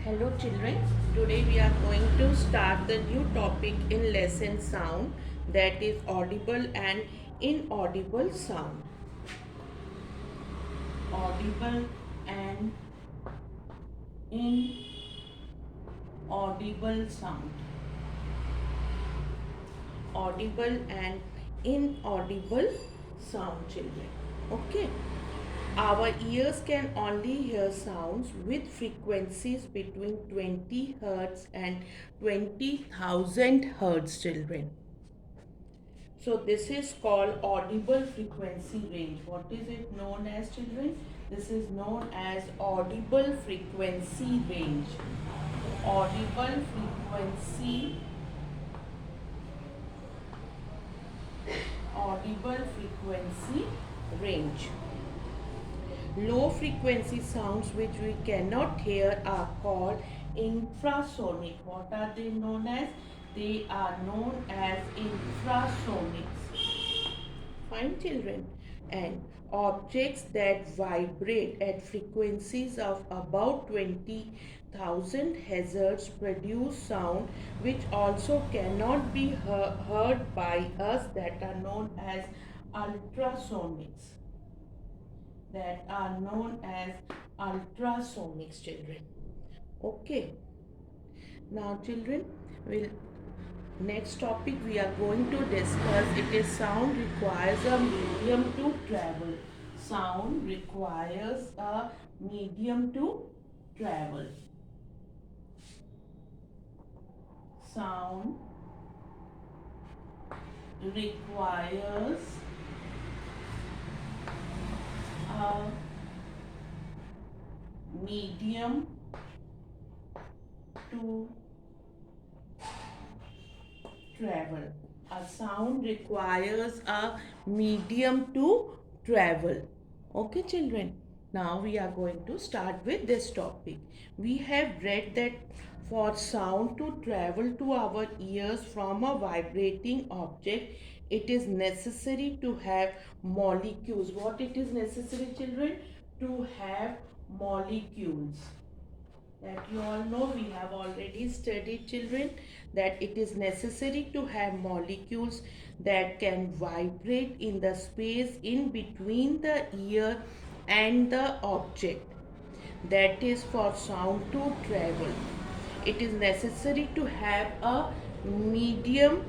Hello children, today we are going to start the new topic in lesson sound, that is audible and inaudible sound. Audible and inaudible sound. Audible and inaudible sound, children. Okay. Our ears can only hear sounds with frequencies between 20 hertz and 20,000 hertz, children. So this is called audible frequency range. What is it known as, children? This is known as audible frequency range. Audible frequency, audible frequency range. Low frequency sounds which we cannot hear are called infrasonic. What are they known as? They are known as infrasonics. Fine, children. And objects that vibrate at frequencies of about 20,000 hertz produce sound which also cannot be heard by us, that are known as ultrasonics, that are known as ultrasonics, children. Okay. Now children, will next topic we are going to discuss, it is sound requires a medium to travel. Sound requires a medium to travel. Sound requires a medium to travel. A sound requires a medium to travel. Okay, children. Now we are going to start with this topic. We have read that for sound to travel to our ears from a vibrating object, it is necessary to have molecules. What it is necessary, children? To have molecules, that you all know, we have already studied, children, that it is necessary to have molecules that can vibrate in the space in between the ear and the object, that is for sound to travel. It is necessary to have a medium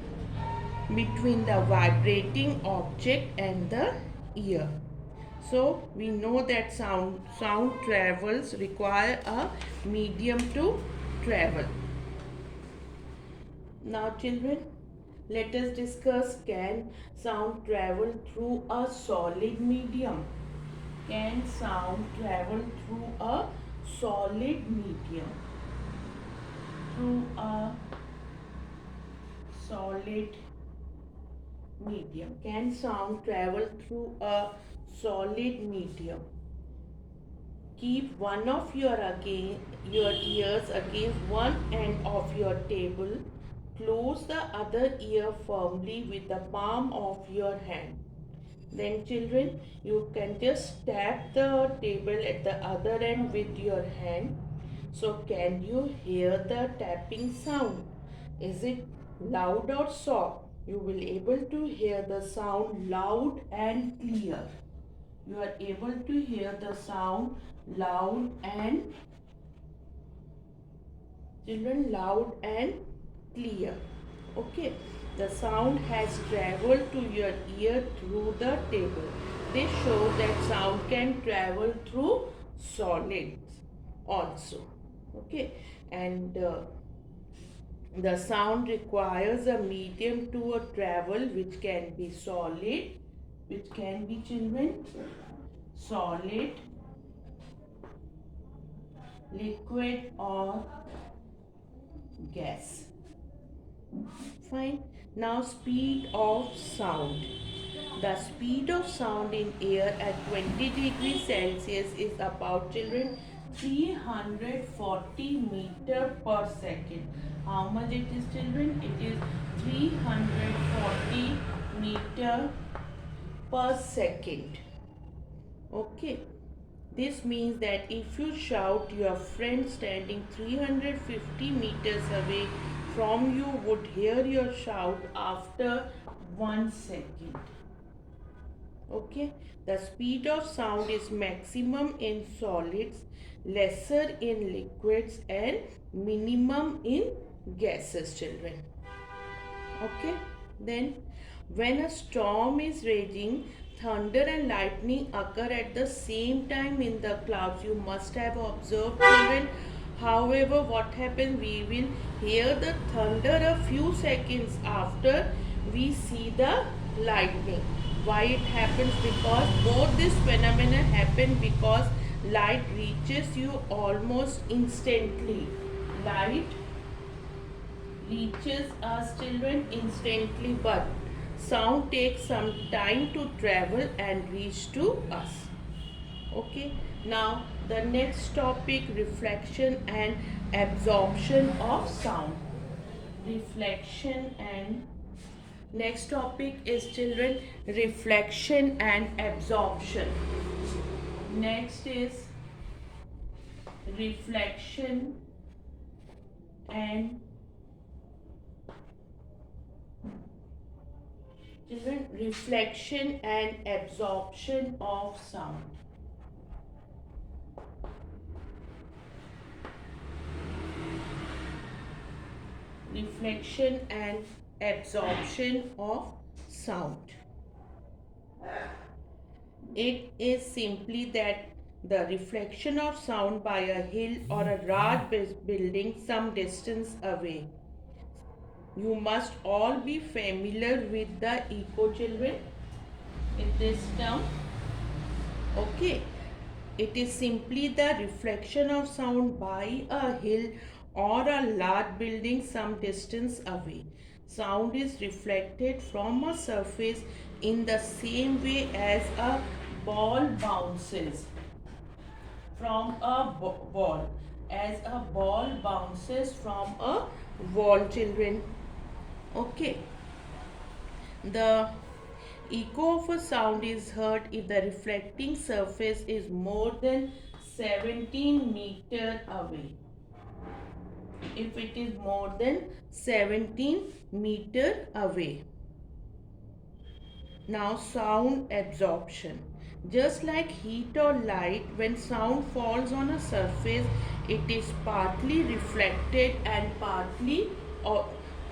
between the vibrating object and the ear. So we know that sound travels require a medium to travel. Now children, let us discuss, can sound travel through a solid medium? Can sound travel through a solid medium? Through a solid medium. Can sound travel through a solid medium? Keep one of your ears against one end of your table. Close the other ear firmly with the palm of your hand. Then children, you can just tap the table at the other end with your hand. So can you hear the tapping sound? Is it loud or soft? You will able to hear the sound loud and clear. You are able to hear the sound loud and, children, loud and clear. Okay, the sound has traveled to your ear through the table. This shows that sound can travel through solids also. Okay, and the sound requires a medium to a travel, which can be solid, which can be, children, solid, liquid or gas. Fine. Now speed of sound. The speed of sound in air at 20 degrees Celsius is about, children, 340 meter per second. How much it is, children? It is 340 meter per second. Okay. This means that if you shout, your friend standing 350 meters away from you would hear your shout after 1 second. Okay, the speed of sound is maximum in solids, lesser in liquids, and minimum in gases, children. Okay, then when a storm is raging, thunder and lightning occur at the same time in the clouds. You must have observed, children. However, what happens, we will hear the thunder a few seconds after we see the lightning. Why it happens? Because both this phenomena happen because light reaches you almost instantly. Light reaches us, children, instantly, but sound takes some time to travel and reach to us. Okay, now the next topic, reflection and absorption of sound. Reflection and next topic is, children, reflection and absorption. Next is reflection and, children, reflection and absorption of sound. Reflection and absorption of sound. It is simply that the reflection of sound by a hill or a large building some distance away. You must all be familiar with the echo, children, in this term. Okay, it is simply the reflection of sound by a hill or a large building some distance away. Sound is reflected from a surface in the same way as a ball bounces from a wall. As a ball bounces from a wall, children. Okay. The echo of a sound is heard if the reflecting surface is more than 17 meter away. If it is more than 17 meter away. Now, sound absorption. Just like heat or light, when sound falls on a surface, it is partly reflected and partly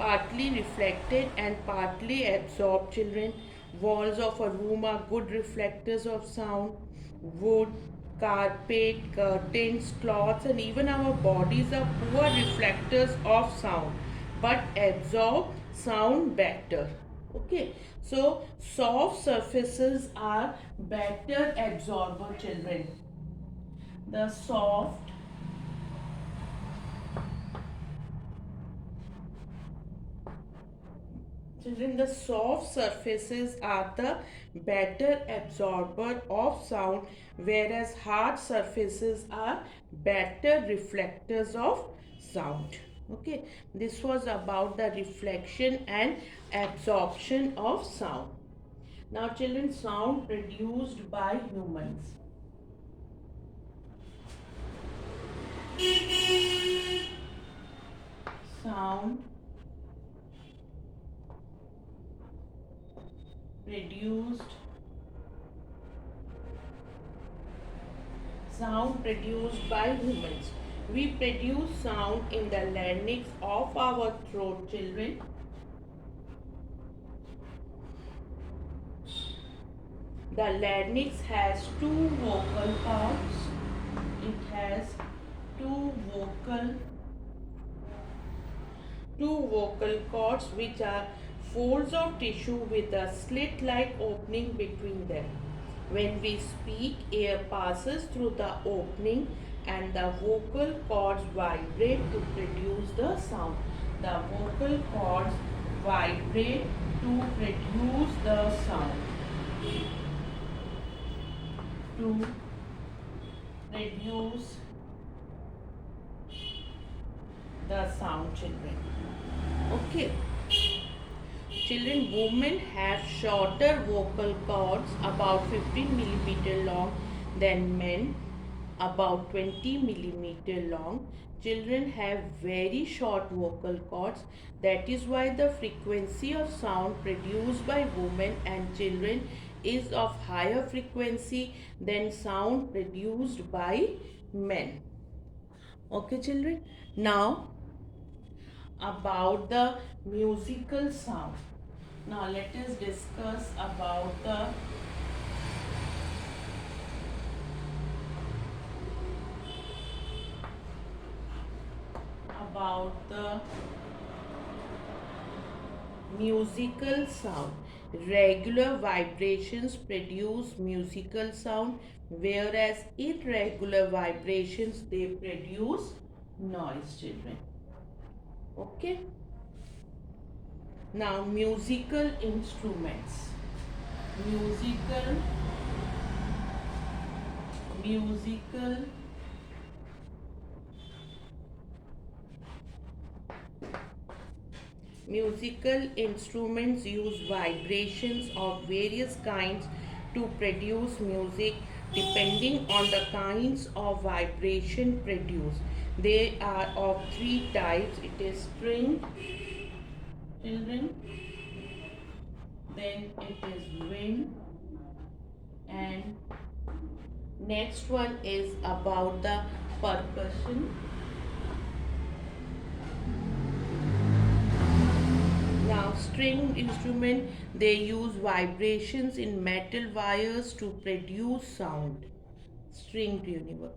reflected and partly absorbed, children. Walls of a room are good reflectors of sound. Wood, carpet, curtains, cloths, and even our bodies are poor reflectors of sound but absorb sound better. Okay, so soft surfaces are better absorber, children. The soft Children, the soft surfaces are the better absorber of sound, whereas hard surfaces are better reflectors of sound. Okay, this was about the reflection and absorption of sound. Now, children, sound produced by humans. Sound produced by humans. We produce sound in the larynx of our throat, children. The larynx has two vocal cords. It has two vocal cords which are folds of tissue with a slit-like opening between them. When we speak, air passes through the opening and the vocal cords vibrate to produce the sound. The vocal cords vibrate to produce the sound. To produce the sound, children. Okay. Children, women have shorter vocal cords, about 15 millimeter long, than men. about 20 millimeter long. Children have very short vocal cords. That is why the frequency of sound produced by women and children is of higher frequency than sound produced by men. Okay, children. Now about the musical sound. Now let us discuss about the musical sound. Regular vibrations produce musical sound, whereas irregular vibrations they produce noise, children. Okay. Now musical instruments. Musical musical Musical instruments use vibrations of various kinds to produce music depending on the kinds of vibration produced. They are of three types. It is string, children, then it is wind, and next one is about the percussion. Now, string instrument, they use vibrations in metal wires to produce sound. String tuning.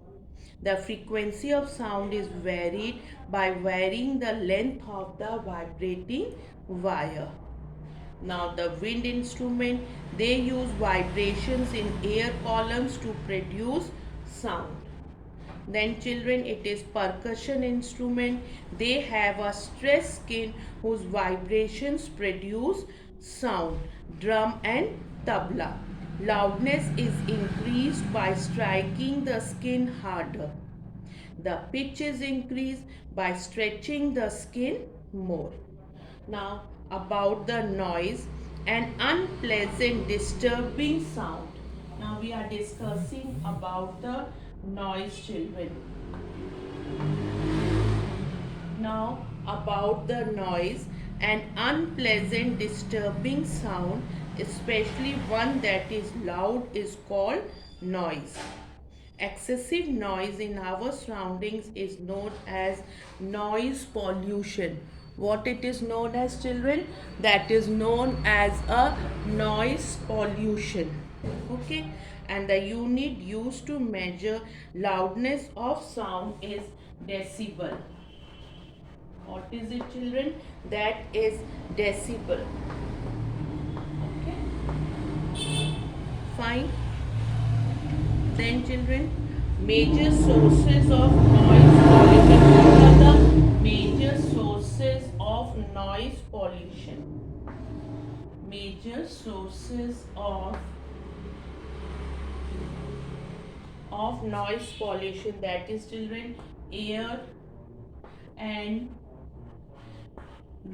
The frequency of sound is varied by varying the length of the vibrating wire. Now, the wind instrument, they use vibrations in air columns to produce sound. Then children, it is percussion instrument. They have a stress skin whose vibrations produce sound. Drum and tabla. Loudness is increased by striking the skin harder. The pitch is increased by stretching the skin more. Now about the noise, an unpleasant disturbing sound. Now we are discussing about the noise, children. Now about the noise, an unpleasant disturbing sound, especially one that is loud, is called noise. Excessive noise in our surroundings is known as noise pollution. What it is known as, children? That is known as a noise pollution. Okay, and the unit used to measure loudness of sound is decibel. What is it, children? That is decibel. Okay, fine. Then children, major sources of noise pollution. What are the major sources of noise pollution? Major sources of noise pollution, that is children, air and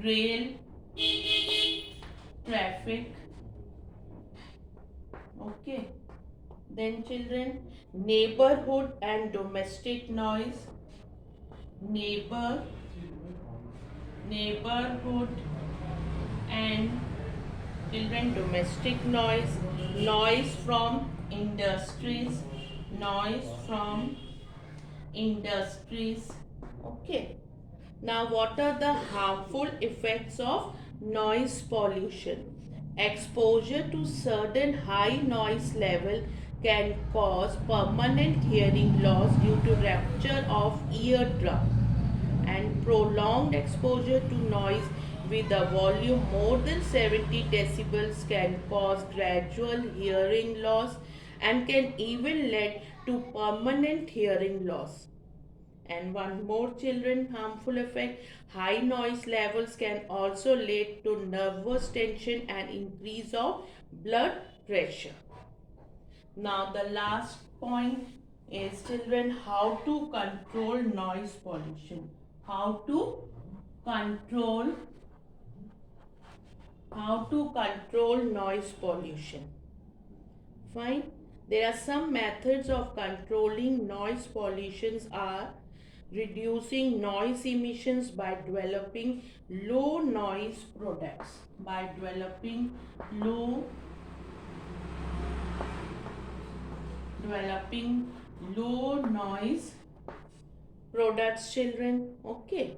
rail traffic. Okay. Then children, neighborhood and domestic noise. Neighborhood and children domestic noise. Noise from industries. Okay. Now what are the harmful effects of noise pollution? Exposure to certain high noise level can cause permanent hearing loss due to rupture of eardrum, and prolonged exposure to noise with a volume more than 70 decibels can cause gradual hearing loss and can even lead to permanent hearing loss. And one more, children, harmful effect, high noise levels can also lead to nervous tension and increase of blood pressure. Now the last point is, children, how to control noise pollution. How to control noise pollution. Fine. There are some methods of controlling noise pollutions are reducing noise emissions by developing low noise products. By developing low developing low noise products, children. Okay.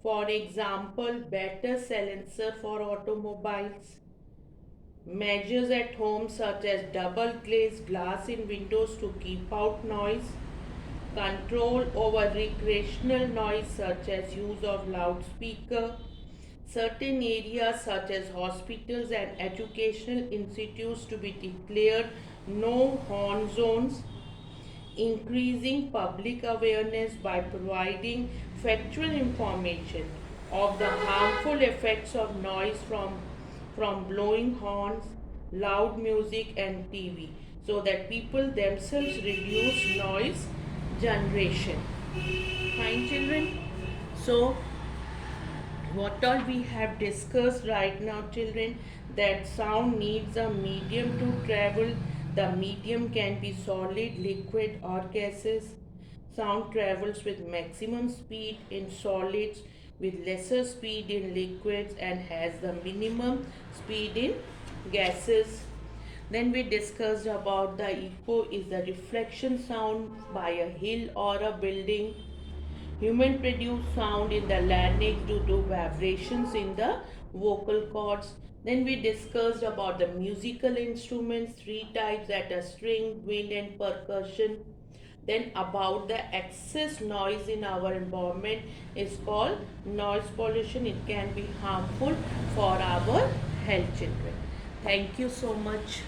For example, better silencer for automobiles. Measures at home such as double glazed glass in windows to keep out noise. Control over recreational noise such as use of loudspeaker. Certain areas such as hospitals and educational institutes to be declared no horn zones. Increasing public awareness by providing factual information of the harmful effects of noise from blowing horns, loud music, and TV, so that people themselves reduce noise generation. Fine, children. So, what all we have discussed right now, children, that sound needs a medium to travel. The medium can be solid, liquid, or gases. Sound travels with maximum speed in solids, with lesser speed in liquids, and has the minimum speed in gases. Then we discussed about the echo is the reflection sound by a hill or a building. Human produced sound in the larynx due to vibrations in the vocal cords. Then we discussed about the musical instruments, three types, that are string, wind, and percussion. Then about the excess noise in our environment is called noise pollution. It can be harmful for our health, children. Thank you so much.